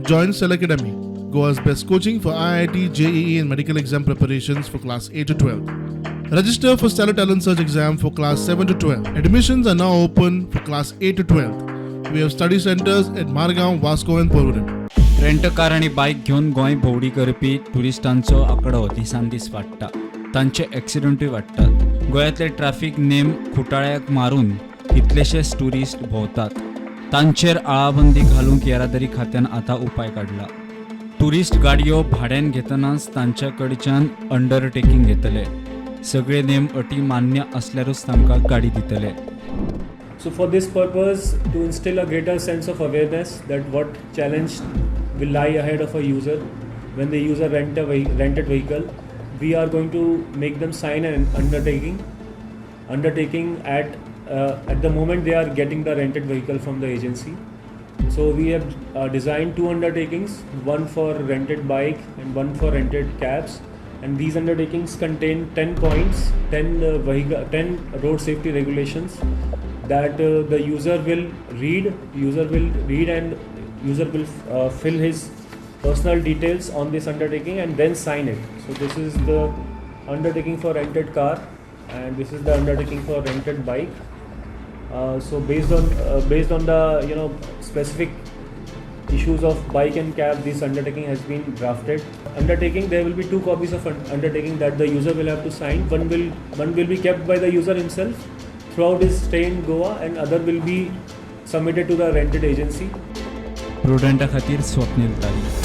Join Cell Academy, Goa's best coaching for IIT, JEE and medical exam preparations for class 8 to 12. Register for Stellar Talent Search exam for class 7 to 12. Admissions are now open for class 8 to 12. We have study centers at Margao, Vasco and Prudent. Rent car आणि bike घेऊन गोंय भोंवडी करपी ट्युरिस्टांचो आंकडो दिसान दीस वाडटा. तांचे एक्सिडेंटूय वाडटात. गोंयांतले traffic name खुटाळ्याक मारून कितलेशेच ट्युरिस्ट भोंवतात. तांचेर आळाबंदी घालूंक येरादारी खात्यान आतां उपाय काडला. ट्युरिस्ट गाडयो भाड्यान घेतनाच तांच्या कडच्यान अंडरटेकिंग घेतले. सगळे नेम अटी मान्य असल्यारूच तांकां गाडी दितले. So for this purpose, to instill a greater sense of awareness that what challenge will lie ahead of a user when they use a rented vehicle, we are going to make them sign an undertaking at the moment they are getting the rented vehicle from the agency. So we have designed two undertakings, one for rented bike and one for rented cabs, and these undertakings contain 10 points, 10 road safety regulations that the user will read and user will fill his personal details on this undertaking and then sign it. So this is the undertaking for rented car and this is the undertaking for rented bike. So based on the specific issues of bike and cab, this undertaking has been drafted. Undertaking, there will be two copies of undertaking that the user will have to sign. One will be kept by the user himself throughout his stay in Goa and other will be submitted to the rented agency. प्रुडंटा खातीर स्वप्नील तारी.